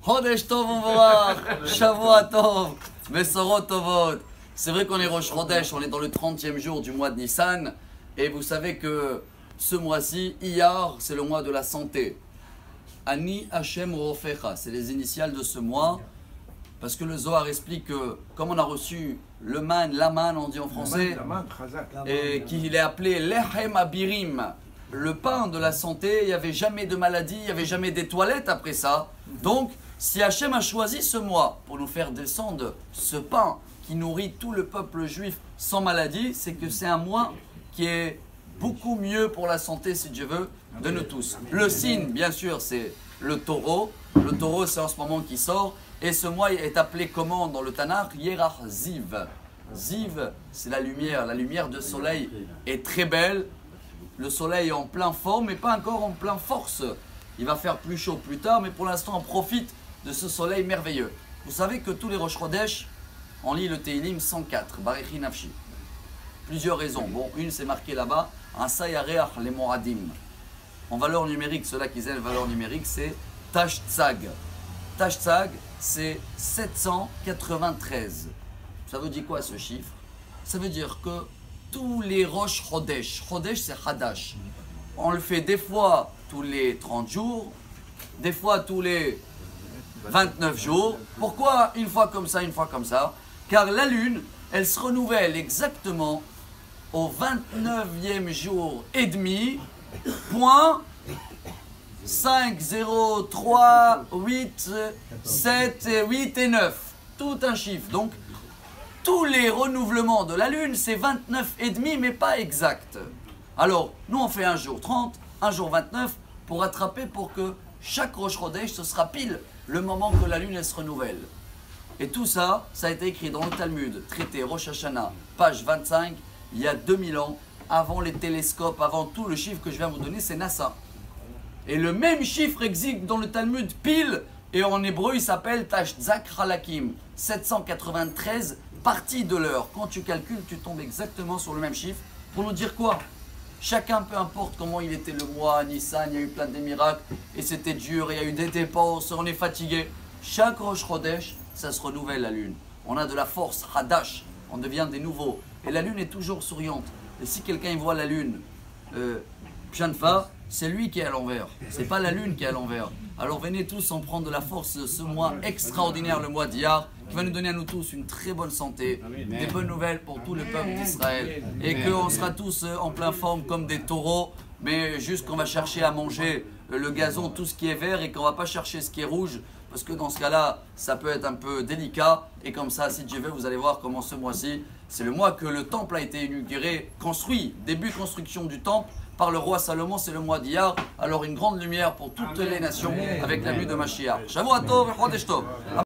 Chodesh Tov U'Mvorach, Shavua Tov, Mesorot Tovot. C'est vrai qu'on est Rosh Chodesh, on est dans le 30e jour du mois de Nissan. Et vous savez que ce mois-ci, Iyar, c'est le mois de la santé. Ani Hashem Rofecha, c'est les initiales de ce mois. Parce que le Zohar explique que, comme on a reçu le man, la man, on dit en français, et qu'il est appelé Lechem Abirim, le pain de la santé, il n'y avait jamais de maladie, il n'y avait jamais des toilettes après ça. Donc, si Hachem a choisi ce mois pour nous faire descendre ce pain qui nourrit tout le peuple juif sans maladie, c'est que c'est un mois qui est beaucoup mieux pour la santé, si Dieu veut, de nous tous. Le signe, bien sûr, c'est le taureau. Le taureau, c'est en ce moment qui sort. Et ce mois est appelé comment dans le Tanakh? Yerach Ziv. Ziv, c'est la lumière de soleil est très belle. Le soleil est en plein forme, mais pas encore en plein force. Il va faire plus chaud plus tard, mais pour l'instant, on profite de ce soleil merveilleux. Vous savez que tous les Rosh Chodesh, on lit le Teilim 104, Barechi Nafshi. Plusieurs raisons. Bon, une, c'est marqué là-bas, un Sayareach les Moradim. En valeur numérique, ceux-là qui aiment valeur numérique, c'est Tashtzag. Tashtzag, c'est 793. Ça veut dire quoi ce chiffre? Ça veut dire que tous les Rosh Chodesh, Chodesh c'est Hadash, on le fait des fois tous les 30 jours, des fois tous les 29 jours. Pourquoi une fois comme ça, une fois comme ça? Car la lune, elle se renouvelle exactement au 29e jour et demi, point 5, 0, 3, 8, 7, 8 et 9. Tout un chiffre. Donc, tous les renouvellements de la Lune, c'est 29 et demi, mais pas exact. Alors, nous, on fait un jour 30, un jour 29, pour rattraper pour que chaque Rosh Chodesh, ce sera pile le moment que la Lune, elle se renouvelle. Et tout ça, ça a été écrit dans le Talmud, traité Rosh Hashanah, page 25, il y a 2000 ans, avant les télescopes, avant tout le chiffre que je viens vous donner, c'est NASA. Et le même chiffre existe dans le Talmud pile, et en hébreu il s'appelle Tashtzak Halakim, 793 parties de l'heure. Quand tu calcules, tu tombes exactement sur le même chiffre. Pour nous dire quoi? Chacun, peu importe comment il était le mois, Nissan, il y a eu plein de miracles, et c'était dur, il y a eu des dépenses, on est fatigué. Chaque Rosh Chodesh, ça se renouvelle la lune. On a de la force, Hadash, on devient des nouveaux. Et la lune est toujours souriante. Et si quelqu'un voit la lune, Pshanfa, c'est lui qui est à l'envers, c'est pas la lune qui est à l'envers. Alors venez tous en prendre de la force de ce mois extraordinaire, le mois d'Iyar, qui va nous donner à nous tous une très bonne santé, des bonnes nouvelles pour tout le peuple d'Israël, et qu'on sera tous en pleine forme comme des taureaux, mais juste qu'on va chercher à manger le gazon, tout ce qui est vert, et qu'on va pas chercher ce qui est rouge, parce que dans ce cas-là, ça peut être un peu délicat, et comme ça, si Dieu veut, vous allez voir comment ce mois-ci, c'est le mois que le temple a été inauguré, construit, début de construction du temple, par le roi Salomon, c'est le mois d'Iyar. Alors une grande lumière pour toutes les nations avec la venue de Mashiach. Shavua Tov et Chodesh Tov.